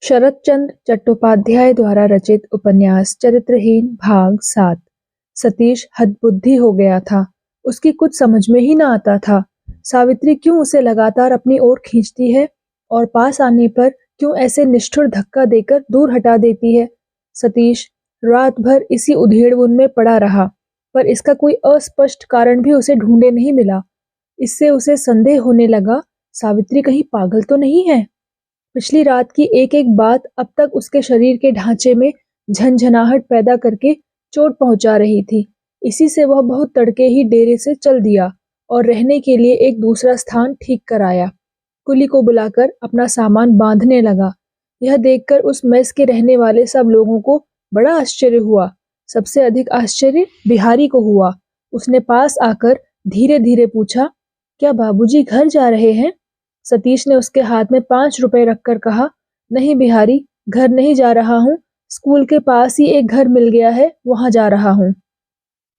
शरतचंद्र चट्टोपाध्याय द्वारा रचित उपन्यास चरित्रहीन भाग 7। सतीश हतबुद्धि हो गया था। उसकी कुछ समझ में ही न आता था। सावित्री क्यों उसे लगातार अपनी ओर खींचती है और पास आने पर क्यों ऐसे निष्ठुर धक्का देकर दूर हटा देती है। सतीश रात भर इसी उधेड़-बुन में पड़ा रहा, पर इसका कोई अस्पष्ट कारण भी उसे ढूंढे नहीं मिला। इससे उसे संदेह होने लगा, सावित्री कहीं पागल तो नहीं है। पिछली रात की एक-एक बात अब तक उसके शरीर के ढांचे में झनझनाहट पैदा करके चोट पहुंचा रही थी। इसी से वह बहुत तड़के ही डेरे से चल दिया और रहने के लिए एक दूसरा स्थान ठीक कराया। कुली को बुलाकर अपना सामान बांधने लगा। यह देखकर उस मेस के रहने वाले सब लोगों को बड़ा आश्चर्य हुआ। सबसे अधिक आश्चर्य बिहारी को हुआ। उसने पास आकर धीरे-धीरे पूछा, क्या बाबूजी घर जा रहे हैं? सतीश ने उसके हाथ में 5 रुपए रखकर कहा, नहीं बिहारी, घर नहीं जा रहा हूँ, स्कूल के पास ही एक घर मिल गया है, वहां जा रहा हूँ।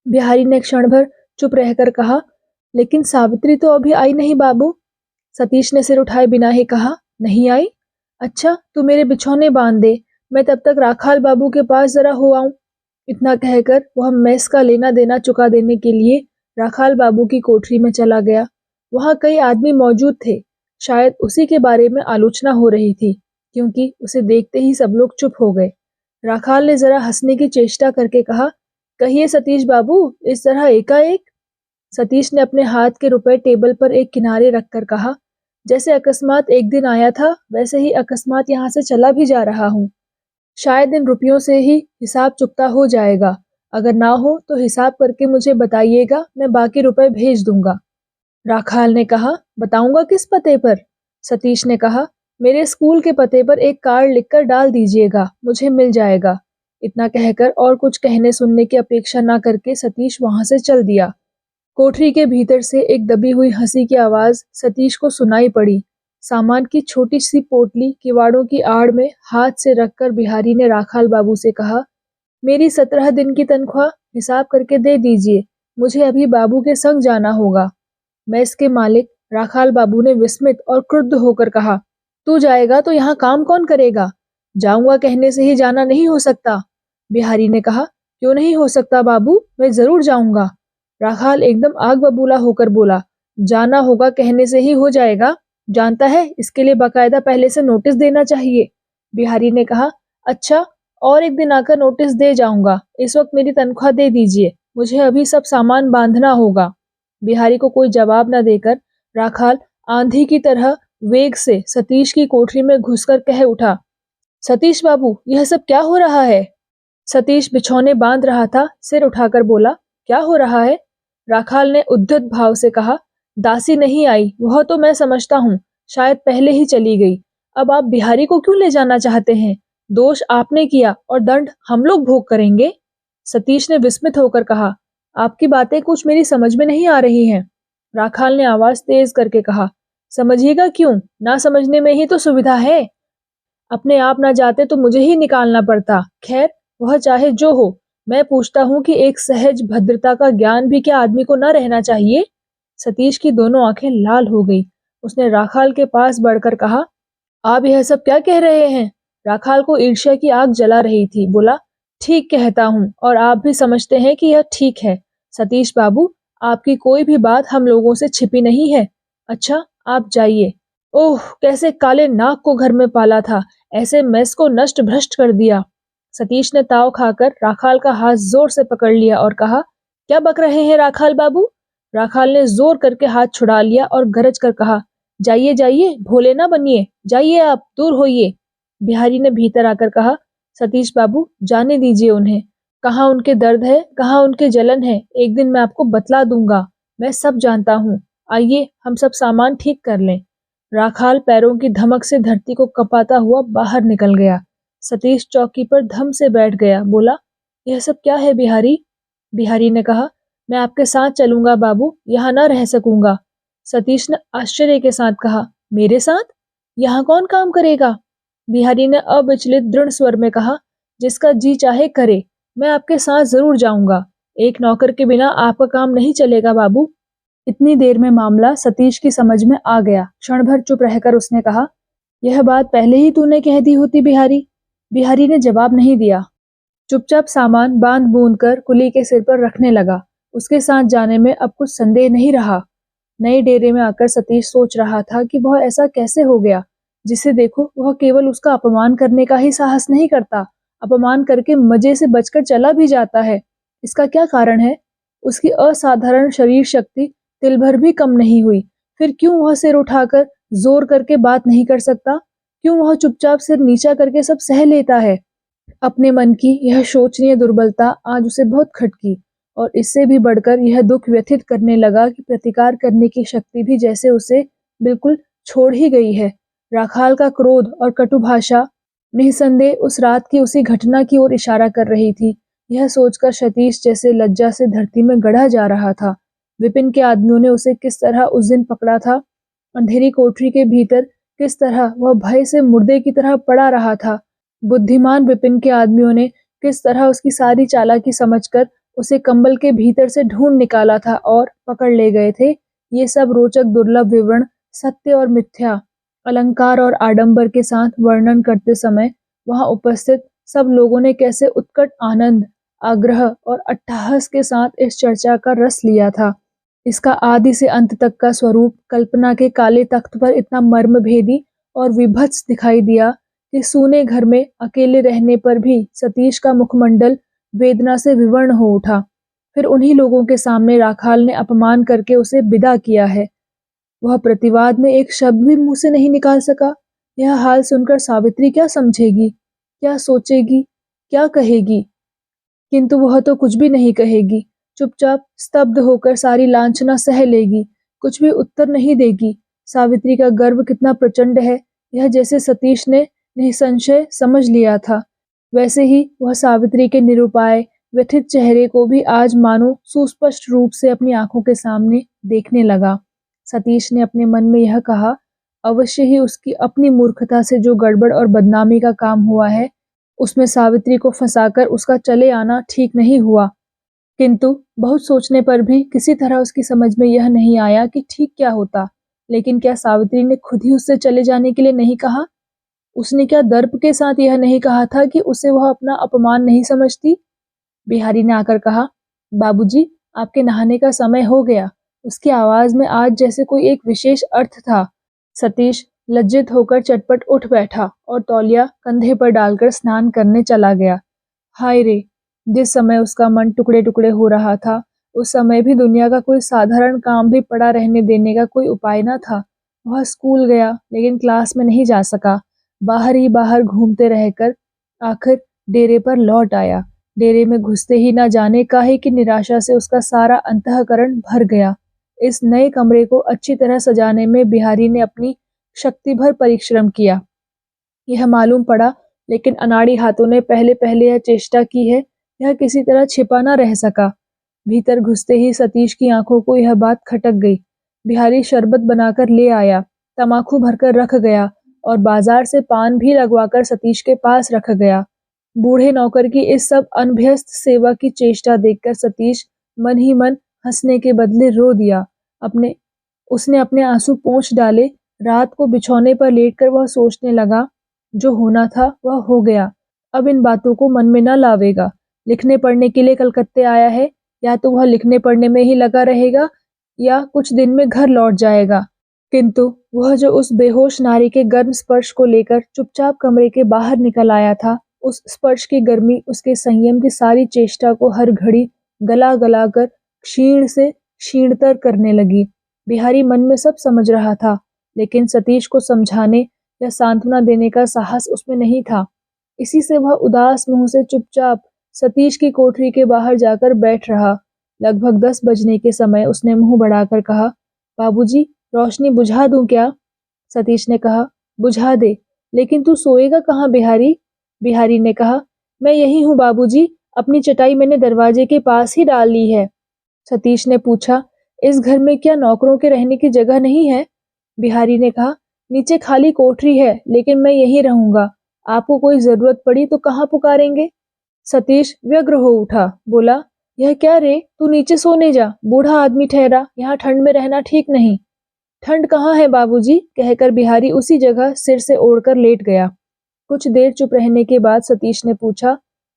बिहारी ने क्षण भर चुप रहकर कहा, लेकिन सावित्री तो अभी आई नहीं बाबू। सतीश ने सिर उठाए बिना ही कहा, नहीं आई? अच्छा, तू मेरे बिछौने बांध दे, मैं तब तक राखाल बाबू के पास जरा हो आऊं। इतना कहकर वह मेस का लेना देना चुका देने के लिए राखाल बाबू की कोठरी में चला गया। वहां कई आदमी मौजूद थे। शायद उसी के बारे में आलोचना हो रही थी, क्योंकि उसे देखते ही सब लोग चुप हो गए। राखाल ने जरा हंसने की चेष्टा करके कहा, कहिए सतीश बाबू, इस तरह एकाएक? सतीश ने अपने हाथ के रुपए टेबल पर एक किनारे रखकर कहा, जैसे अकस्मात एक दिन आया था, वैसे ही अकस्मात यहाँ से चला भी जा रहा हूँ। शायद इन रुपयों से ही हिसाब चुकता हो जाएगा। अगर ना हो तो हिसाब करके मुझे बताइएगा, मैं बाकी रुपए भेज दूंगा। राखाल ने कहा, बताऊंगा किस पते पर? सतीश ने कहा, मेरे स्कूल के पते पर एक कार्ड लिखकर डाल दीजिएगा, मुझे मिल जाएगा। इतना कहकर और कुछ कहने सुनने की अपेक्षा न करके सतीश वहां से चल दिया। कोठरी के भीतर से एक दबी हुई हंसी की आवाज सतीश को सुनाई पड़ी। सामान की छोटी सी पोटली किवाड़ों की आड़ में हाथ से रखकर बिहारी ने राखाल बाबू से कहा, मेरी 17 दिन की तनख्वाह हिसाब करके दे दीजिए, मुझे अभी बाबू के संग जाना होगा। मेस के मालिक राखाल बाबू ने विस्मित और क्रुद्ध होकर कहा, तू जाएगा तो यहाँ काम कौन करेगा? जाऊंगा कहने से ही जाना नहीं हो सकता। बिहारी ने कहा, क्यों नहीं हो सकता बाबू, मैं जरूर जाऊंगा। राखाल एकदम आग बबूला होकर बोला, जाना होगा कहने से ही हो जाएगा? जानता है, इसके लिए बाकायदा पहले से नोटिस देना चाहिए। बिहारी ने कहा, अच्छा, और एक दिन आकर नोटिस दे जाऊंगा। इस वक्त मेरी तनख्वाह दे दीजिए, मुझे अभी सब सामान बांधना होगा। बिहारी को कोई जवाब न देकर राखाल आंधी की तरह वेग से सतीश की कोठरी में घुसकर कह उठा, सतीश बाबू, यह सब क्या हो रहा है? सतीश बिछौने बांध रहा था, सिर उठाकर बोला, क्या हो रहा है? राखाल ने उद्धत भाव से कहा, दासी नहीं आई, वह तो मैं समझता हूँ, शायद पहले ही चली गई। अब आप बिहारी को क्यों ले जाना चाहते हैं? दोष आपने किया और दंड हम लोग भोग करेंगे। सतीश ने विस्मित होकर कहा, आपकी बातें कुछ मेरी समझ में नहीं आ रही हैं। राखाल ने आवाज तेज करके कहा, समझिएगा क्यों, ना समझने में ही तो सुविधा है। अपने आप ना जाते तो मुझे ही निकालना पड़ता। खैर, वह चाहे जो हो, मैं पूछता हूँ कि एक सहज भद्रता का ज्ञान भी क्या आदमी को न रहना चाहिए? सतीश की दोनों आंखें लाल हो गई। उसने राखाल के पास बढ़कर कहा, आप यह सब क्या कह रहे हैं? राखाल को ईर्ष्या की आग जला रही थी। बोला, ठीक कहता हूँ और आप भी समझते हैं कि यह ठीक है। सतीश बाबू, आपकी कोई भी बात हम लोगों से छिपी नहीं है। अच्छा, आप जाइए। ओह, कैसे काले नाग को घर में पाला था, ऐसे मेस को नष्ट भ्रष्ट कर दिया। सतीश ने ताव खाकर राखाल का हाथ जोर से पकड़ लिया और कहा, क्या बक रहे हैं राखाल बाबू? राखाल ने जोर करके हाथ छुड़ा लिया और गरज कर कहा, जाइए जाइए, भोले ना बनिए, जाइए, आप दूर होइए। बिहारी ने भीतर आकर कहा, सतीश बाबू, जाने दीजिए उन्हें। कहाँ उनके दर्द है, कहाँ उनके जलन है, एक दिन मैं आपको बतला दूंगा। मैं सब जानता हूँ। आइए, हम सब सामान ठीक कर लें। राखाल पैरों की धमक से धरती को कपाता हुआ बाहर निकल गया। सतीश चौकी पर धम से बैठ गया। बोला, यह सब क्या है बिहारी? बिहारी ने कहा, मैं आपके साथ चलूंगा बाबू, यहाँ न रह सकूंगा। सतीश ने आश्चर्य के साथ कहा, मेरे साथ? यहाँ कौन काम करेगा? बिहारी ने अविचलित दृढ़ स्वर में कहा, जिसका जी चाहे करे, मैं आपके साथ जरूर जाऊंगा। एक नौकर के बिना आपका काम नहीं चलेगा बाबू। इतनी देर में मामला सतीश की समझ में आ गया। क्षण भर चुप रहकर उसने कहा, यह बात पहले ही तूने कह दी होती बिहारी। बिहारी ने जवाब नहीं दिया। चुपचाप सामान बांध बूंद कर कुली के सिर पर रखने लगा। उसके साथ जाने में अब कुछ संदेह नहीं रहा। नए डेरे में आकर सतीश सोच रहा था कि वह ऐसा कैसे हो गया। जिसे देखो वह केवल उसका अपमान करने का ही साहस नहीं करता, अपमान करके मजे से बचकर चला भी जाता है। इसका क्या कारण है? उसकी असाधारण शरीर शक्ति तिल भर भी कम नहीं हुई। फिर क्यों वह सिर उठाकर जोर करके बात नहीं कर सकता? क्यों वह चुपचाप सिर नीचा करके सब सह लेता है? अपने मन की यह शोचनीय दुर्बलता आज उसे बहुत खटकी, और इससे भी बढ़कर यह दुख व्यथित करने लगा कि प्रतिकार करने की शक्ति भी जैसे उसे बिल्कुल छोड़ ही गई है। राखाल का क्रोध और कटु भाषा निसंदेह उस रात की उसी घटना की ओर इशारा कर रही थी। यह सोचकर सतीश जैसे लज्जा से धरती में गड़ा जा रहा था। विपिन के आदमियों ने उसे किस तरह उस दिन पकड़ा था, अंधेरी कोठरी के भीतर किस तरह वह भय से मुर्दे की तरह पड़ा रहा था। बुद्धिमान विपिन के आदमियों ने किस तरह उसकी सारी चालाकी समझकर उसे कंबल के भीतर से ढूंढ निकाला था और पकड़ ले गए थे। ये सब रोचक दुर्लभ विवरण सत्य और मिथ्या, अलंकार और आडंबर के साथ वर्णन करते समय वहां उपस्थित सब लोगों ने कैसे उत्कट आनंद, आग्रह और अट्टहास के साथ इस चर्चा का रस लिया था। इसका आदि से अंत तक का स्वरूप कल्पना के काले तख्त पर इतना मर्मभेदी और विभत्स दिखाई दिया कि सूने घर में अकेले रहने पर भी सतीश का मुखमंडल वेदना से विवर्ण हो उठा। फिर उन्हीं लोगों के सामने राखाल ने अपमान करके उसे विदा किया है। वह प्रतिवाद में एक शब्द भी मुंह से नहीं निकाल सका। यह हाल सुनकर सावित्री क्या समझेगी, क्या सोचेगी, क्या कहेगी? किंतु वह तो कुछ भी नहीं कहेगी। चुपचाप स्तब्ध होकर सारी लांछना सह लेगी, कुछ भी उत्तर नहीं देगी। सावित्री का गर्व कितना प्रचंड है, यह जैसे सतीश ने निसंशय समझ लिया था। वैसे ही वह सावित्री के निरुपाय व्यथित चेहरे को भी आज मानो सुस्पष्ट रूप से अपनी आंखों के सामने देखने लगा। सतीश ने अपने मन में यह कहा, अवश्य ही उसकी अपनी मूर्खता से जो गड़बड़ और बदनामी का काम हुआ है, उसमें सावित्री को फंसाकर उसका चले आना ठीक नहीं हुआ। किंतु बहुत सोचने पर भी किसी तरह उसकी समझ में यह नहीं आया कि ठीक क्या होता। लेकिन क्या सावित्री ने खुद ही उससे चले जाने के लिए नहीं कहा? उसने क्या दर्प के साथ यह नहीं कहा था कि उसे वह अपना अपमान नहीं समझती? बिहारी ने आकर कहा, बाबूजी, आपके नहाने का समय हो गया। उसकी आवाज में आज जैसे कोई एक विशेष अर्थ था। सतीश लज्जित होकर चटपट उठ बैठा और तौलिया कंधे पर डालकर स्नान करने चला गया। हाय रे! जिस समय उसका मन टुकड़े टुकड़े हो रहा था, उस समय भी दुनिया का कोई साधारण काम भी पड़ा रहने देने का कोई उपाय न था। वह स्कूल गया, लेकिन क्लास में नहीं जा सका। बाहर ही बाहर घूमते रहकर आखिर डेरे पर लौट आया। डेरे में घुसते ही न जाने काहे की निराशा से उसका सारा अंतःकरण भर गया। इस नए कमरे को अच्छी तरह सजाने में बिहारी ने अपनी शक्ति भर परिश्रम किया, यह मालूम पड़ा, लेकिन अनाड़ी हाथों ने पहले पहले यह चेष्टा की है, यह किसी तरह छिपा न रह सका। भीतर घुसते ही सतीश की आंखों को यह बात खटक गई। बिहारी शरबत बनाकर ले आया, तमाकू भरकर रख गया और बाजार से पान भी लगवाकर सतीश के पास रख गया। बूढ़े नौकर की इस सब अनभ्यस्त सेवा की चेष्टा देखकर सतीश मन ही मन हंसने के बदले रो दिया। उसने अपने आंसू पोंछ डाले। रात को बिछौने पर लेटकर वह सोचने लगा, जो होना था वह हो गया। अब इन बातों को मन में न लावेगा। लिखने पढ़ने के लिए कलकत्ते आया है, या तो वह लिखने पढ़ने में ही लगा रहेगा या कुछ दिन में घर लौट जाएगा। किंतु वह जो उस बेहोश नारी के गर्म स्पर्श को लेकर चुपचाप कमरे के बाहर निकल आया था, उस स्पर्श की गर्मी उसके संयम की सारी चेष्टा को हर घड़ी गला गला कर क्षीण से क्षीणतर करने लगी। बिहारी मन में सब समझ रहा था, लेकिन सतीश को समझाने या सांत्वना देने का साहस उसमें नहीं था। इसी से वह उदास मुंह से चुपचाप सतीश की कोठरी के बाहर जाकर बैठ रहा। लगभग 10 बजने के समय उसने मुंह बढ़ाकर कहा, बाबूजी, रोशनी बुझा दूं क्या? सतीश ने कहा, बुझा दे, लेकिन तू सोएगा कहाँ बिहारी? बिहारी ने कहा, मैं यही हूँ बाबूजी, अपनी चटाई मैंने दरवाजे के पास ही डाल ली है। सतीश ने पूछा, इस घर में क्या नौकरों के रहने की जगह नहीं है? बिहारी ने कहा, नीचे खाली कोठरी है, लेकिन मैं यहीं रहूंगा। आपको कोई जरूरत पड़ी तो कहाँ पुकारेंगे? सतीश व्यग्र हो उठा, बोला, यह क्या रे, तू नीचे सोने जा, बूढ़ा आदमी ठहरा, यहाँ ठंड में रहना ठीक नहीं। ठंड कहाँ है बाबूजी, कहकर बिहारी उसी जगह सिर से ओढ़कर लेट गया। कुछ देर चुप रहने के बाद सतीश ने पूछा,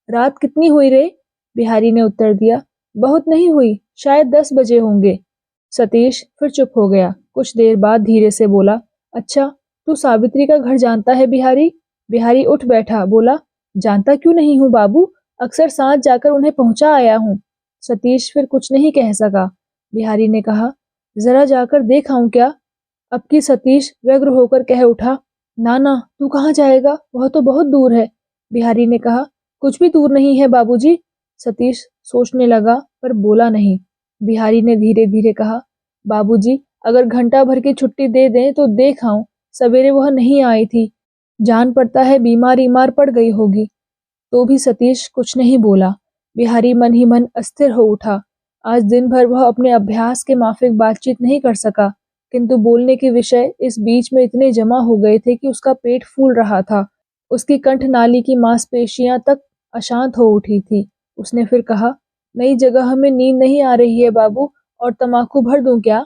रात कितनी हुई रे? बिहारी ने उत्तर दिया, बहुत नहीं हुई, शायद 10 बजे होंगे। सतीश फिर चुप हो गया। कुछ देर बाद धीरे से बोला, अच्छा, तू सावित्री का घर जानता है बिहारी? बिहारी उठ बैठा, बोला, जानता क्यों नहीं हूँ बाबू, अक्सर साथ जाकर उन्हें पहुंचा आया हूँ। सतीश फिर कुछ नहीं कह सका। बिहारी ने कहा, जरा जाकर देख आऊं क्या? अब की सतीश व्यग्र होकर कह उठा, ना ना, तू कहाँ जाएगा, वह तो बहुत दूर है। बिहारी ने कहा, कुछ भी दूर नहीं है बाबूजी। सतीश सोचने लगा पर बोला नहीं। बिहारी ने धीरे धीरे कहा, बाबूजी, अगर घंटा भर की छुट्टी दे दें तो देख आऊं। सवेरे वह नहीं आई थी, जान पड़ता है बीमार ईमार पड़ गई होगी। तो भी सतीश कुछ नहीं बोला। बिहारी मन ही मन अस्थिर हो उठा। आज दिन भर वह अपने अभ्यास के माफिक बातचीत नहीं कर सका, किंतु बोलने के विषय इस बीच में इतने जमा हो गए थे कि उसका पेट फूल रहा था। उसकी कंठ नाली की मांसपेशियां तक अशांत हो उठी थी। उसने फिर कहा, नई जगह हमें नींद नहीं आ रही है बाबू, और तमाकू भर दूं क्या?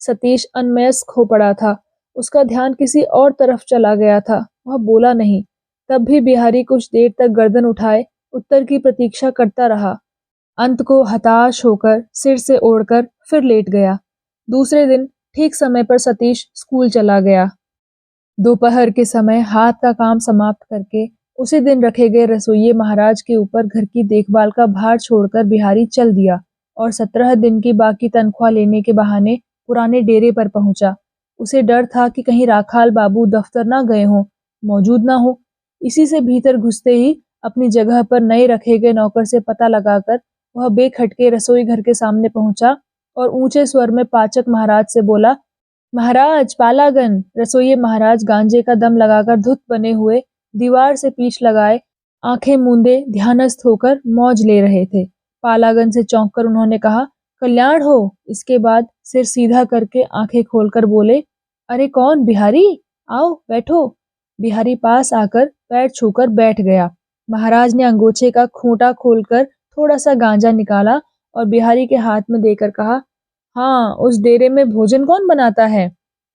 सतीश अनमयस्क हो पड़ा था। उसका ध्यान किसी और तरफ चला गया था। वह बोला नहीं। तब भी बिहारी कुछ देर तक गर्दन उठाए उत्तर की प्रतीक्षा करता रहा। अंत को हताश होकर सिर से ओढ़कर फिर लेट गया। दूसरे दिन ठीक समय पर सतीश स्कूल चला गया। दोपहर के समय हाथ का काम समाप्त करके उसी दिन रखे गए रसोइये महाराज के ऊपर घर की देखभाल का भार छोड़कर बिहारी चल दिया और 17 दिन की बाकी तनख्वाह लेने के बहाने पुराने डेरे पर पहुंचा। उसे डर था कि कहीं राखाल बाबू दफ्तर ना गए हों, मौजूद ना हो। इसी से भीतर घुसते ही अपनी जगह पर नए रखे गए नौकर से पता लगाकर वह बेखटके रसोई घर के सामने पहुंचा और ऊंचे स्वर में पाचक महाराज से बोला, महाराज पालागन। रसोइये महाराज गांजे का दम लगाकर धुत बने हुए दीवार से पीछ लगाए आंखें मूंदे ध्यानस्थ होकर मौज ले रहे थे। पालागन से चौंककर उन्होंने कहा, कल्याण हो। इसके बाद सिर सीधा करके आंखें खोलकर बोले, अरे कौन बिहारी, आओ बैठो। बिहारी पास आकर पैर छूकर बैठ गया। महाराज ने अंगोछे का खूंटा खोलकर थोड़ा सा गांजा निकाला और बिहारी के हाथ में देकर कहा, हाँ, उस डेरे में भोजन कौन बनाता है?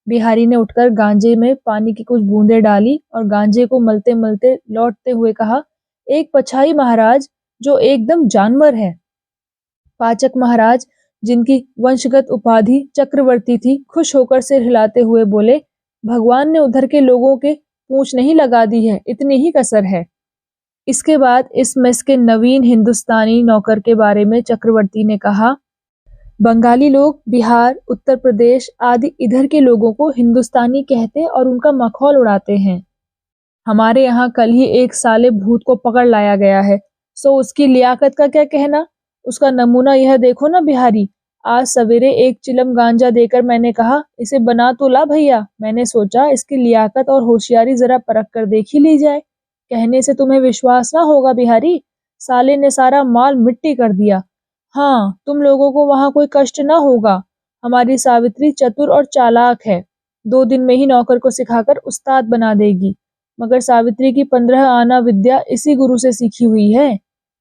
बिहारी ने उठकर गांजे में पानी की कुछ बूंदें डाली और गांजे को मलते मलते लौटते हुए कहा, एक पछाई महाराज, जो एकदम जानवर है। पाचक महाराज, जिनकी वंशगत उपाधि चक्रवर्ती थी, खुश होकर सिर हिलाते हुए बोले, भगवान ने उधर के लोगों के पूंछ नहीं लगा दी है, इतनी ही कसर है। इसके बाद इस मेस के नवीन हिंदुस्तानी नौकर के बारे में चक्रवर्ती ने कहा, बंगाली लोग बिहार, उत्तर प्रदेश आदि इधर के लोगों को हिंदुस्तानी कहते और उनका मखौल उड़ाते हैं। हमारे यहाँ कल ही एक साले भूत को पकड़ लाया गया है, सो उसकी लियाकत का क्या कहना? उसका नमूना यह देखो ना बिहारी। आज सवेरे एक चिलम गांजा देकर मैंने कहा, इसे बना तो ला भैया। मैंने सोचा इसकी लियाकत और होशियारी जरा परख कर देख ही ली जाए। कहने से तुम्हें विश्वास ना होगा बिहारी, साले ने सारा माल मिट्टी कर दिया। हाँ, तुम लोगों को वहां कोई कष्ट ना होगा। हमारी सावित्री चतुर और चालाक है, 2 दिन में ही नौकर को सिखाकर उस्ताद बना देगी। मगर सावित्री की 15 आना विद्या इसी गुरु से सीखी हुई है।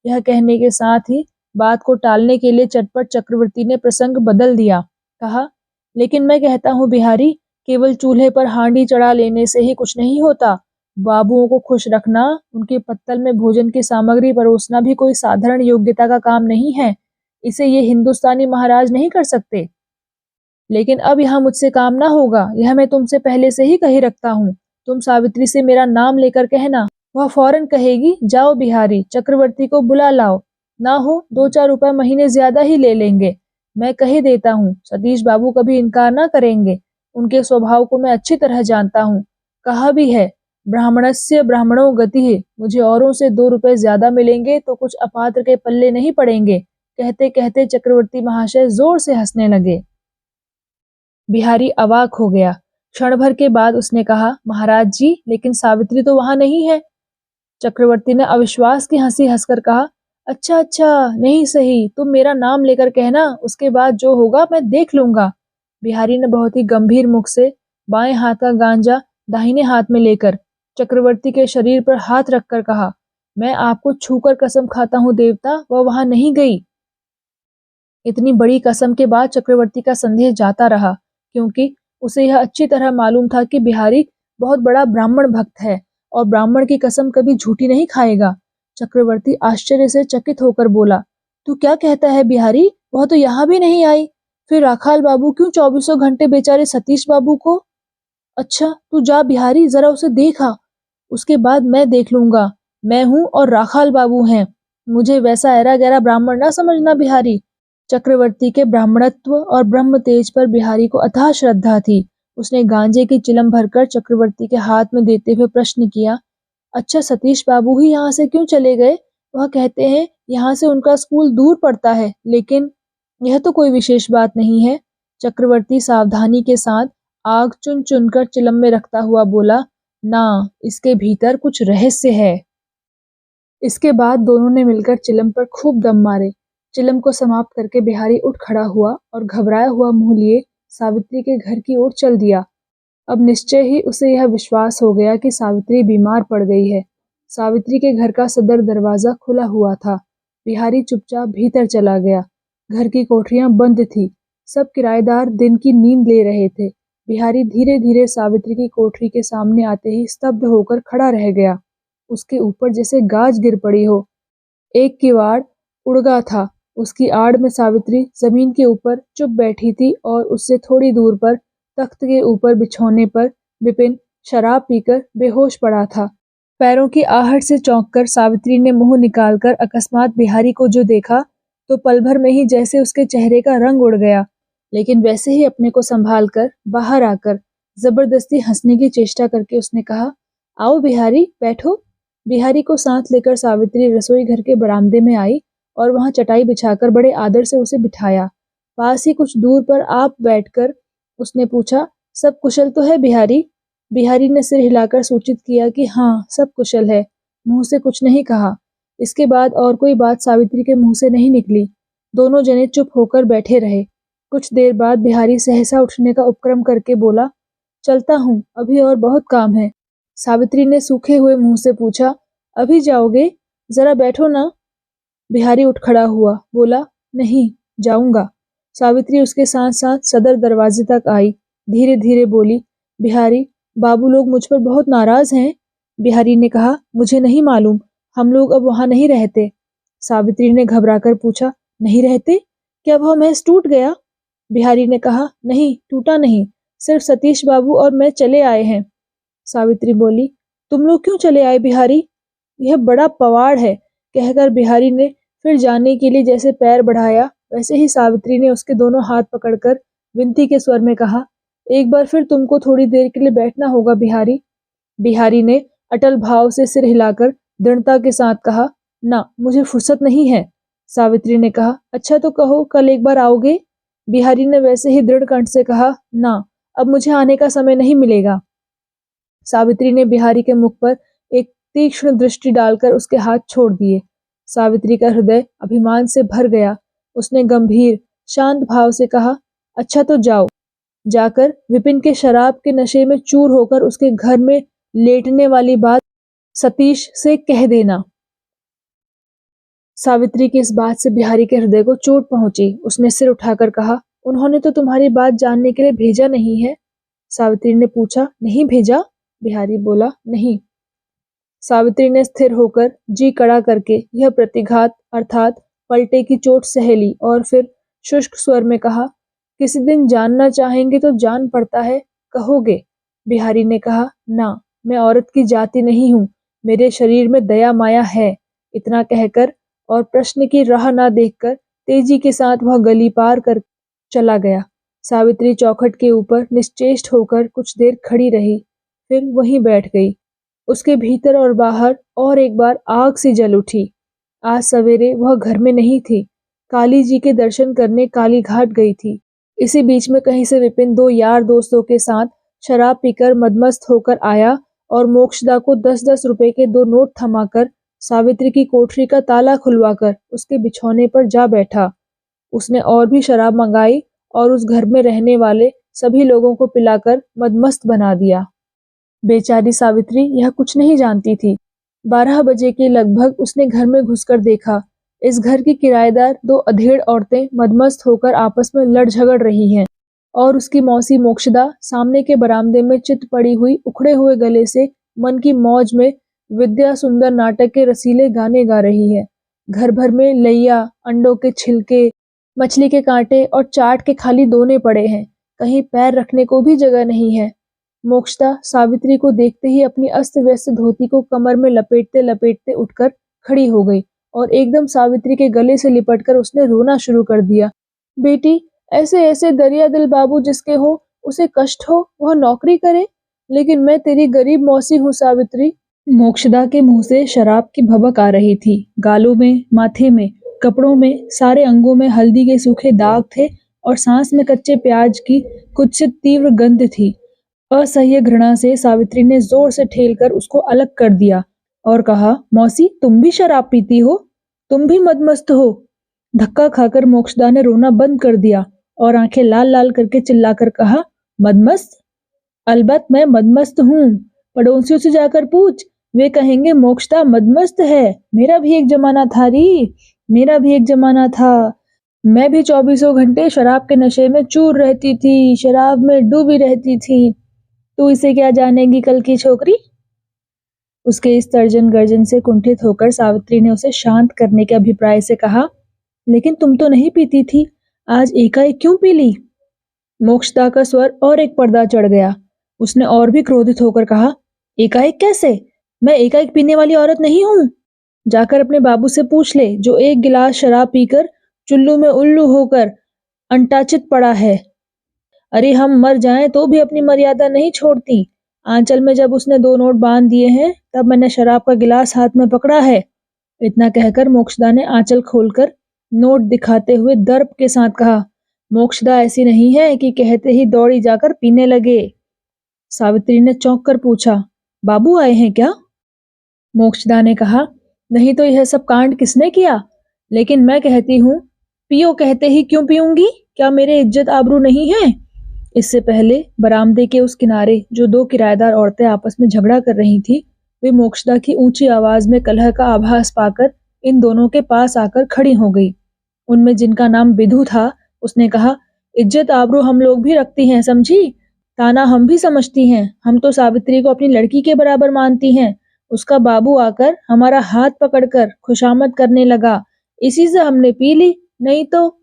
यह कहने के साथ ही बात को टालने के लिए चटपट चक्रवर्ती ने प्रसंग बदल दिया। कहा, लेकिन मैं कहता हूँ बिहारी, केवल चूल्हे पर हांडी चढ़ा लेने से ही कुछ नहीं होता। बाबुओं को खुश रखना, उनके पत्तल में भोजन की सामग्री परोसना भी कोई साधारण योग्यता का काम नहीं है। इसे ये हिंदुस्तानी महाराज नहीं कर सकते। लेकिन अब यहाँ मुझसे काम ना होगा, यह मैं तुमसे पहले से ही कही रखता हूँ। तुम सावित्री से मेरा नाम लेकर कहना, वह फौरन कहेगी, जाओ बिहारी, चक्रवर्ती को बुला लाओ। ना हो 2-4 रुपए महीने ज्यादा ही ले लेंगे। मैं कही देता हूँ, सतीश बाबू कभी इनकार ना करेंगे। उनके स्वभाव को मैं अच्छी तरह जानता हूँ। कहा भी है, ब्राह्मणस्य ब्राह्मणो गतिः। मुझे औरों से 2 रुपए ज्यादा मिलेंगे तो कुछ अपात्र के पल्ले नहीं पड़ेंगे। कहते कहते चक्रवर्ती महाशय जोर से हंसने लगे। बिहारी अवाक हो गया। क्षण भर के बाद उसने कहा, महाराज जी, लेकिन सावित्री तो वहां नहीं है। चक्रवर्ती ने अविश्वास की हंसी हंसकर कहा, अच्छा अच्छा, नहीं सही, तुम मेरा नाम लेकर कहना, उसके बाद जो होगा मैं देख लूंगा। बिहारी ने बहुत ही गंभीर मुख से बाएं हाथ का गांजा दाहिने हाथ में लेकर चक्रवर्ती के शरीर पर हाथ रखकर कहा, मैं आपको छूकर कसम खाता हूँ देवता, वह वहां नहीं गई। इतनी बड़ी कसम के बाद चक्रवर्ती का संदेह जाता रहा, क्योंकि उसे यह अच्छी तरह मालूम था कि बिहारी बहुत बड़ा ब्राह्मण भक्त है और ब्राह्मण की कसम कभी झूठी नहीं खाएगा। चक्रवर्ती आश्चर्य से चकित होकर बोला, तू क्या कहता है बिहारी? वह तो यहाँ भी नहीं आई। फिर राखाल बाबू क्यों चौबीसों घंटे बेचारे सतीश बाबू को? अच्छा, तू जा बिहारी, जरा उसे देखा, उसके बाद मैं देख लूंगा। मैं हूँ और राखाल बाबू हैं। मुझे वैसा ऐरा गैरा ब्राह्मण ना समझना बिहारी। चक्रवर्ती के ब्राह्मणत्व और ब्रह्म तेज पर बिहारी को अथाह श्रद्धा थी। उसने गांजे की चिलम भरकर चक्रवर्ती के हाथ में देते हुए प्रश्न किया, अच्छा सतीश बाबू ही यहाँ से क्यों चले गए? वह कहते हैं यहाँ से उनका स्कूल दूर पड़ता है, लेकिन यह तो कोई विशेष बात नहीं है। चक्रवर्ती सावधानी के साथ आग चुन चुनकर चिलम में रखता हुआ बोला, ना, इसके भीतर कुछ रहस्य है। इसके बाद दोनों ने मिलकर चिलम पर खूब दम मारे। चिलम को समाप्त करके बिहारी उठ खड़ा हुआ और घबराया हुआ मुंह लिए सावित्री के घर की ओर चल दिया। अब निश्चय ही उसे यह विश्वास हो गया कि सावित्री बीमार पड़ गई है। सावित्री के घर का सदर दरवाजा खुला हुआ था। बिहारी चुपचाप भीतर चला गया। घर की कोठरियां बंद थी। सब किराएदार दिन की नींद ले रहे थे। बिहारी धीरे धीरे सावित्री की कोठरी के सामने आते ही स्तब्ध होकर खड़ा रह गया। उसके ऊपर जैसे गाज गिर पड़ी हो। एक किवाड़ उड़गा था। उसकी आड़ में सावित्री जमीन के ऊपर चुप बैठी थी और उससे थोड़ी दूर पर तख्त के ऊपर बिछौने पर विपिन शराब पीकर बेहोश पड़ा था। पैरों की आहट से चौंककर सावित्री ने मुंह निकालकर अकस्मात बिहारी को जो देखा तो पल भर में ही जैसे उसके चेहरे का रंग उड़ गया, लेकिन वैसे ही अपने को संभाल कर बाहर आकर जबरदस्ती हंसने की चेष्टा करके उसने कहा, आओ बिहारी, बैठो। बिहारी को साथ लेकर सावित्री रसोई घर के बरामदे में आई और वहां चटाई बिछाकर बड़े आदर से उसे बिठाया। पास ही कुछ दूर पर आप बैठकर उसने पूछा, सब कुशल तो है बिहारी? बिहारी ने सिर हिलाकर सूचित किया कि हाँ, सब कुशल है। मुंह से कुछ नहीं कहा। इसके बाद और कोई बात सावित्री के मुंह से नहीं निकली। दोनों जने चुप होकर बैठे रहे। कुछ देर बाद बिहारी सहसा उठने का उपक्रम करके बोला, चलता हूँ, अभी और बहुत काम है। सावित्री ने सूखे हुए मुंह से पूछा, अभी जाओगे? जरा बैठो ना। बिहारी उठ खड़ा हुआ, बोला, नहीं, जाऊंगा। सावित्री उसके साथ साथ सदर दरवाजे तक आई। धीरे धीरे बोली, बिहारी, बाबू लोग मुझ पर बहुत नाराज हैं। बिहारी ने कहा, मुझे नहीं मालूम, हम लोग अब वहां नहीं रहते। सावित्री ने घबराकर पूछा, नहीं रहते? क्या वह महज टूट गया? बिहारी ने कहा, नहीं, टूटा नहीं, सिर्फ सतीश बाबू और मैं चले आए हैं। सावित्री बोली, तुम लोग क्यों चले आए बिहारी? यह बड़ा पवाड़ है, कहकर बिहारी ने फिर जाने के लिए जैसे पैर बढ़ाया, वैसे ही सावित्री ने उसके दोनों हाथ पकड़कर विनती के स्वर में कहा, एक बार फिर तुमको थोड़ी देर के लिए बैठना होगा बिहारी। बिहारी ने अटल भाव से सिर हिलाकर दृढ़ता के साथ कहा, ना, मुझे फुर्सत नहीं है। सावित्री ने कहा, अच्छा तो कहो, कल एक बार आओगे? बिहारी ने वैसे ही दृढ़ कंठ से कहा, ना, अब मुझे आने का समय नहीं मिलेगा। सावित्री ने बिहारी के मुख पर एक तीक्ष्ण दृष्टि डालकर उसके हाथ छोड़ दिए। सावित्री का हृदय अभिमान से भर गया। उसने गंभीर शांत भाव से कहा, अच्छा तो जाओ, जाकर विपिन के शराब के नशे में चूर होकर उसके घर में लेटने वाली बात सतीश से कह देना। सावित्री की इस बात से बिहारी के हृदय को चोट पहुंची। उसने सिर उठाकर कहा, उन्होंने तो तुम्हारी बात जानने के लिए भेजा नहीं है। सावित्री ने पूछा, नहीं भेजा? बिहारी बोला, नहीं। सावित्री ने स्थिर होकर जी कड़ा करके यह प्रतिघात अर्थात पलटे की चोट सह ली और फिर शुष्क स्वर में कहा, किसी दिन जानना चाहेंगे तो जान पड़ता है, कहोगे? बिहारी ने कहा, ना, मैं औरत की जाति नहीं हूँ, मेरे शरीर में दया माया है। इतना कहकर और प्रश्न की राह ना देखकर तेजी के साथ वह गली पार कर चला गया। सावित्री चौखट के ऊपर निश्चेष्ट होकर कुछ देर खड़ी रही, फिर वहीं बैठ गई। उसके भीतर और बाहर और एक बार आग सी जल उठी। आज सवेरे वह घर में नहीं थी, काली जी के दर्शन करने काली घाट गई थी। इसी बीच में कहीं से विपिन दो यार दोस्तों के साथ शराब पीकर मदमस्त होकर आया और मोक्षदा को 10-10 रुपए के 2 नोट थमाकर सावित्री की कोठरी का ताला खुलवाकर उसके बिछौने पर जा बैठा। उसने और भी शराब मंगाई और उस घर में रहने वाले सभी लोगों को पिलाकर मदमस्त बना दिया। बेचारी सावित्री यह कुछ नहीं जानती थी। 12 बजे के लगभग उसने घर में घुसकर देखा, इस घर की किराएदार 2 अधेड़ औरतें मदमस्त होकर आपस में लड़ झगड़ रही हैं और उसकी मौसी मोक्षदा सामने के बरामदे में चित पड़ी हुई उखड़े हुए गले से मन की मौज में विद्या सुंदर नाटक के रसीले गाने गा रही है। घर भर में लैया, अंडों के छिलके, मछली के कांटे और चाट के खाली दोने पड़े हैं। कहीं पैर रखने को भी जगह नहीं है। मोक्षदा सावित्री को देखते ही अपनी अस्त व्यस्त धोती को कमर में लपेटते लपेटते उठकर खड़ी हो गई और एकदम सावित्री के गले से लिपटकर उसने रोना शुरू कर दिया। बेटी, ऐसे ऐसे दरिया दिल बाबू जिसके हो, उसे कष्ट हो, वह नौकरी करे, लेकिन मैं तेरी गरीब मौसी हूँ सावित्री। मोक्षदा के मुंह से शराब की भभक आ रही थी। गालों में, माथे में, कपड़ों में, सारे अंगों में हल्दी के सूखे दाग थे और सांस में कच्चे प्याज की कुत्सित तीव्र गंध थी। असह्य घृणा से सावित्री ने जोर से ठेलकर उसको अलग कर दिया और कहा, मौसी, तुम भी शराब पीती हो? तुम भी मदमस्त हो? धक्का खाकर मोक्षदा ने रोना बंद कर दिया और आंखें लाल लाल करके चिल्लाकर कहा, मदमस्त? अलबत्त मैं मदमस्त हूँ। पड़ोसियों से जाकर पूछ, वे कहेंगे मोक्षदा मदमस्त है। मेरा भी एक जमाना था री, मेरा भी एक जमाना था। मैं भी 24 घंटे शराब के नशे में चूर रहती थी, शराब में डूबी रहती थी। तू इसे क्या जानेगी कल की छोकरी? उसके इस तर्जन गर्जन से कुंठित होकर सावित्री ने उसे शांत करने के अभिप्राय से कहा, लेकिन तुम तो नहीं पीती थी, आज एकाएक क्यों पी ली? मोक्षदा का स्वर और एक पर्दा चढ़ गया। उसने और भी क्रोधित होकर कहा, एकाएक कैसे? मैं एकाएक पीने वाली औरत नहीं हूँ। जाकर अपने बाबू से पूछ ले, जो एक गिलास शराब पीकर चुल्लू में उल्लू होकर अंटाचित पड़ा है। अरे हम मर जाएं तो भी अपनी मर्यादा नहीं छोड़ती। आंचल में जब उसने 2 नोट बांध दिए हैं, तब मैंने शराब का गिलास हाथ में पकड़ा है। इतना कहकर मोक्षदा ने आंचल खोलकर नोट दिखाते हुए दर्प के साथ कहा, मोक्षदा ऐसी नहीं है कि कहते ही दौड़ी जाकर पीने लगे। सावित्री ने चौंक कर पूछा, बाबू आए हैं क्या? मोक्षदा ने कहा, नहीं तो यह सब कांड किसने किया? लेकिन मैं कहती हूँ, पियो कहते ही क्यों पीऊंगी? क्या मेरे इज्जत आबरू नहीं है? इससे पहले बरामदे के उस किनारे जो 2 किराएदार औरतें आपस में झगड़ा कर रही थी, वे मोक्षदा की ऊंची आवाज में कलह का आभास पाकर इन दोनों के पास आकर खड़ी हो गई। उनमें जिनका नाम बिधु था, उसने कहा, इज्जत आबरू हम लोग भी रखती हैं, समझी? ताना हम भी समझती हैं। हम तो सावित्री को अपनी लड़की के बराबर मानती हैं। उसका बाबू आकर हमारा हाथ पकड़कर खुशामद करने लगा, इसी से हमने पी ली, नहीं तो।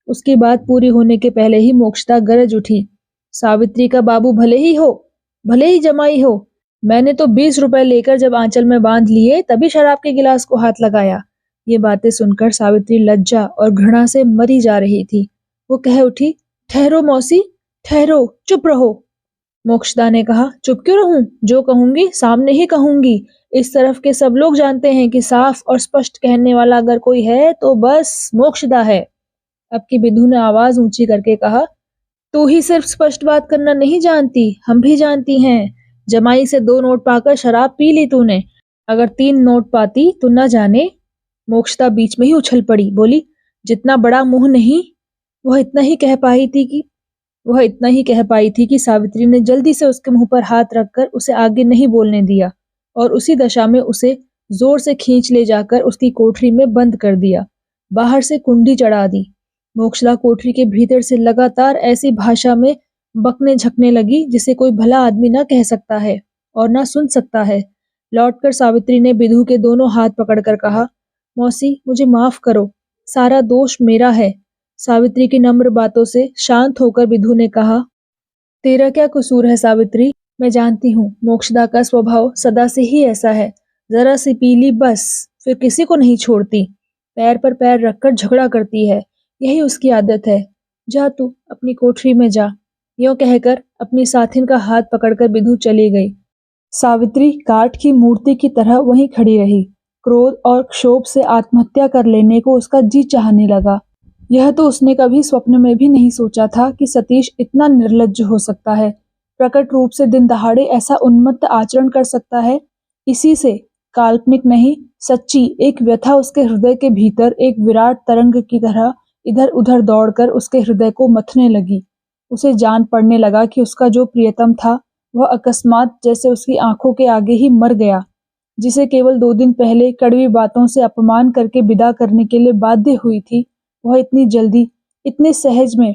उसकी बात पूरी होने के पहले ही मोक्षदा गरज उठी, सावित्री का बाबू भले ही हो, भले ही जमाई हो, मैंने तो 20 रुपए लेकर जब आंचल में बांध लिए तभी शराब के गिलास को हाथ लगाया। ये बातें सुनकर सावित्री लज्जा और घृणा से मरी जा रही थी। वो कह उठी, ठहरो मौसी, ठहरो, चुप रहो। मोक्षदा ने कहा, चुप क्यों रहूं? जो कहूंगी सामने ही कहूंगी। इस तरफ के सब लोग जानते हैं कि साफ और स्पष्ट कहने वाला अगर कोई है तो बस मोक्षदा है। अब की बिधु ने आवाज ऊंची करके कहा, तू ही सिर्फ स्पष्ट बात करना नहीं जानती, हम भी जानती हैं। जमाई से 2 नोट पाकर शराब पी ली तूने। अगर 3 नोट पाती तो न जाने। मोक्षदा बीच में ही उछल पड़ी, बोली, जितना बड़ा मुंह नहीं। वह इतना ही कह पाई थी कि सावित्री ने जल्दी से उसके मुंह पर हाथ रखकर उसे आगे नहीं बोलने दिया और उसी दशा में उसे जोर से खींच ले जाकर उसकी कोठरी में बंद कर दिया। बाहर से कुंडी चढ़ा दी। मोक्षदा कोठरी के भीतर से लगातार ऐसी भाषा में बकने झकने लगी जिसे कोई भला आदमी न कह सकता है और न सुन सकता है। लौटकर सावित्री ने बिधु के दोनों हाथ पकड़कर कहा, मौसी, मुझे माफ करो, सारा दोष मेरा है। सावित्री की नम्र बातों से शांत होकर बिधु ने कहा, तेरा क्या कसूर है सावित्री? मैं जानती हूँ मोक्षदा का स्वभाव सदा से ही ऐसा है। जरा सी पी ली बस, फिर किसी को नहीं छोड़ती। पैर पर पैर रखकर झगड़ा करती है, यही उसकी आदत है। जा तू अपनी कोठरी में जा। यों कहकर अपनी साथिन का हाथ पकड़कर बिधु चली गई। सावित्री काठ की मूर्ति की तरह वहीं खड़ी रही। क्रोध और क्षोभ से आत्महत्या कर लेने को उसका जी चाहने लगा। यह तो उसने कभी स्वप्न में भी नहीं सोचा था कि सतीश इतना निर्लज्ज हो सकता है, प्रकट रूप से दिन दहाड़े ऐसा उन्मत्त आचरण कर सकता है। इसी से काल्पनिक नहीं, सच्ची एक व्यथा उसके हृदय के भीतर एक विराट तरंग की तरह इधर उधर दौड़कर उसके हृदय को मथने लगी। उसे जान पड़ने लगा कि उसका जो प्रियतम था वह अकस्मात जैसे उसकी आंखों के आगे ही मर गया। जिसे केवल 2 दिन पहले कड़वी बातों से अपमान करके विदा करने के लिए बाध्य हुई थी, वह इतनी जल्दी, इतने सहज में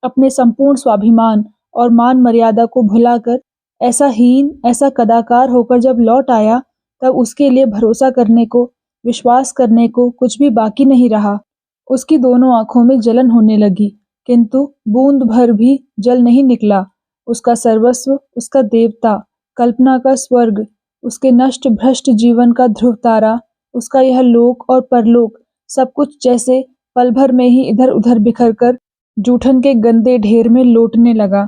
अपने संपूर्ण स्वाभिमान और मान मर्यादा को भुलाकर ऐसा हीन, ऐसा कदाकार होकर जब लौट आया, तब उसके लिए भरोसा करने को, विश्वास करने को कुछ भी बाकी नहीं रहा। उसकी दोनों आंखों में जलन होने लगी, किंतु बूंद भर भी जल नहीं निकला। उसका सर्वस्व, उसका देवता, कल्पना का स्वर्ग, उसके नष्ट भ्रष्ट जीवन का ध्रुव तारा, उसका यह लोक और परलोक, सब कुछ जैसे पल भर में ही इधर उधर बिखर कर जूठन के गंदे ढेर में लौटने लगा।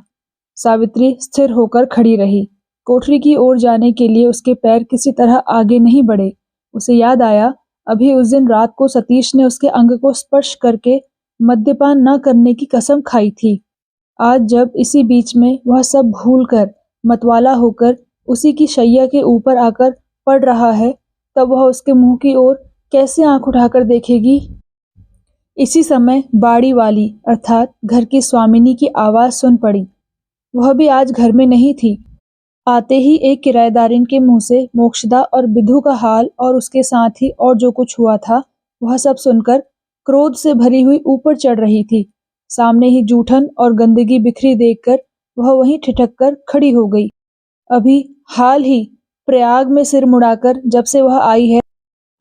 सावित्री स्थिर होकर खड़ी रही। कोठरी की ओर जाने के लिए उसके पैर किसी तरह आगे नहीं बढ़े। उसे याद आया, अभी उस दिन रात को सतीश ने उसके अंग को स्पर्श करके मद्यपान न करने की कसम खाई थी। आज जब इसी बीच में वह सब भूलकर, मतवाला होकर उसी की शैया के ऊपर आकर पड़ रहा है, तब वह उसके मुंह की ओर कैसे आंख उठाकर देखेगी। इसी समय बाड़ी वाली अर्थात घर की स्वामिनी की आवाज सुन पड़ी। वह भी आज घर में नहीं थी। आते ही एक किराएदारिन के मुंह से मोक्षदा और बिधु का हाल और उसके साथ ही और जो कुछ हुआ था, वह सब सुनकर क्रोध से भरी हुई ऊपर चढ़ रही थी। सामने ही जूठन और गंदगी बिखरी देखकर वह वहीं ठिठक कर खड़ी हो गई। अभी हाल ही प्रयाग में सिर मुड़ाकर जब से वह आई है,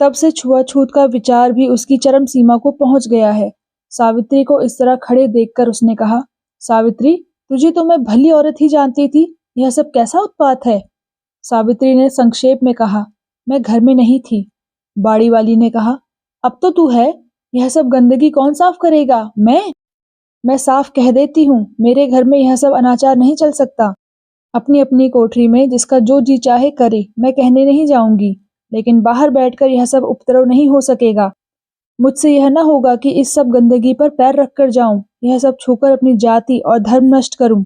तब से छुआछूत का विचार भी उसकी चरम सीमा को पहुंच गया है। सावित्री को इस तरह खड़े देखकर उसने कहा, सावित्री, तुझे तो मैं भली औरत ही जानती थी, यह सब कैसा उत्पात है। सावित्री ने संक्षेप में कहा, मैं घर में नहीं थी। बाड़ी वाली ने कहा, अब तो तू है, यह सब गंदगी कौन साफ करेगा। मैं साफ कह देती हूँ, मेरे घर में यह सब अनाचार नहीं चल सकता। अपनी अपनी कोठरी में जिसका जो जी चाहे करे, मैं कहने नहीं जाऊंगी, लेकिन बाहर बैठकर यह सब उपद्रव नहीं हो सकेगा। मुझसे यह न होगा कि इस सब गंदगी पर पैर रखकर जाऊं, यह सब छूकर अपनी जाति और धर्म नष्ट करूं।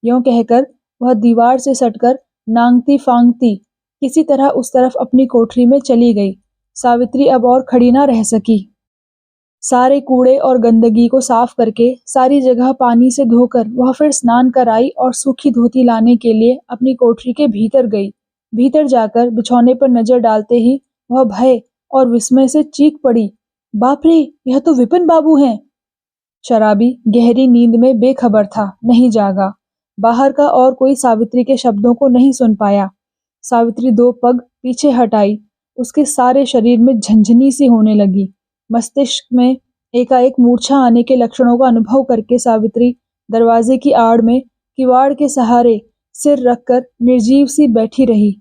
यूं कहकर वह दीवार से सटकर नांगती फांगती किसी तरह उस तरफ अपनी कोठरी में चली गई। सावित्री अब और खड़ी न रह सकी। सारे कूड़े और गंदगी को साफ करके सारी जगह पानी से धोकर वह फिर स्नान कर आई और सूखी धोती लाने के लिए अपनी कोठरी के भीतर गई। भीतर जाकर बिछौने पर नजर डालते ही वह भय और विस्मय से चीख पड़ी, बाप रे, यह तो विपिन बाबू हैं। शराबी गहरी नींद में बेखबर था, नहीं जागा। बाहर का और कोई सावित्री के शब्दों को नहीं सुन पाया। सावित्री 2 पग पीछे हटाई, उसके सारे शरीर में झंझनी सी होने लगी। मस्तिष्क में एकाएक मूर्छा आने के लक्षणों का अनुभव करके सावित्री दरवाजे की आड़ में किवाड़ के सहारे सिर रखकर निर्जीव सी बैठी रही।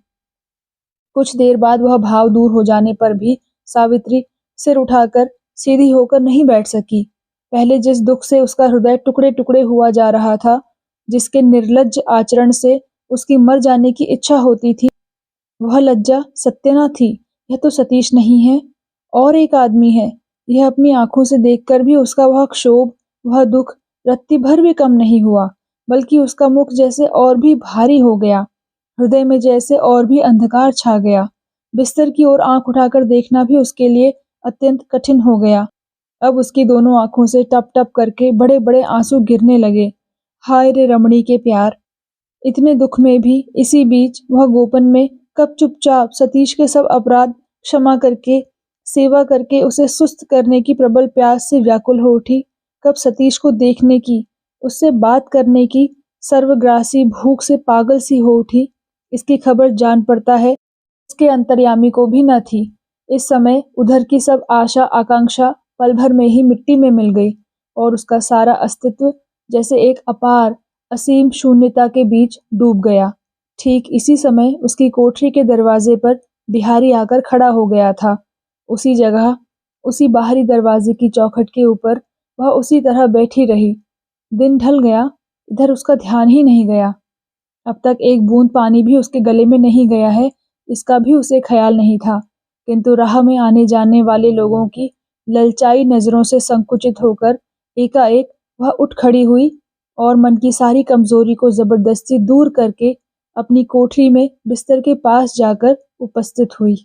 कुछ देर बाद वह भाव दूर हो जाने पर भी सावित्री सिर उठाकर सीधी होकर नहीं बैठ सकी। पहले जिस दुख से उसका हृदय टुकड़े टुकड़े हुआ जा रहा था, जिसके निर्लज्ज आचरण से उसकी मर जाने की इच्छा होती थी, वह लज्जा सत्य न थी। यह तो सतीश नहीं है, और एक आदमी है। यह अपनी आंखों से देखकर भी उसका वह क्षोभ, वह दुख रत्ती भर भी कम नहीं हुआ, बल्कि उसका मुख जैसे और भी भारी हो गया। हृदय में जैसे और भी अंधकार छा गया। बिस्तर की ओर आंख उठाकर देखना भी उसके लिए अत्यंत कठिन हो गया। अब उसकी दोनों आंखों से टप टप करके बड़े बड़े आंसू गिरने लगे। हाय रे रमणी के प्यार। इतने दुख में भी इसी बीच वह गोपन में कब चुपचाप सतीश के सब अपराध क्षमा करके, सेवा करके उसे सुस्त करने की प्रबल प्यास से व्याकुल हो उठी, कब सतीश को देखने की, उससे बात करने की सर्वग्रासी भूख से पागल सी हो उठी, इसकी खबर जान पड़ता है उसके अंतर्यामी को भी न थी। इस समय उधर की सब आशा आकांक्षा पल भर में ही मिट्टी में मिल गई और उसका सारा अस्तित्व जैसे एक अपार असीम शून्यता के बीच डूब गया। ठीक इसी समय उसकी कोठरी के दरवाजे पर बिहारी आकर खड़ा हो गया था। उसी जगह, उसी बाहरी दरवाजे की चौखट के ऊपर वह उसी तरह बैठी रही। दिन ढल गया, इधर उसका ध्यान ही नहीं गया। अब तक एक बूंद पानी भी उसके गले में नहीं गया है, इसका भी उसे ख्याल नहीं था। किंतु राह में आने जाने वाले लोगों की ललचाई नजरों से संकुचित होकर एकाएक वह उठ खड़ी हुई और मन की सारी कमजोरी को जबरदस्ती दूर करके अपनी कोठरी में बिस्तर के पास जाकर उपस्थित हुई।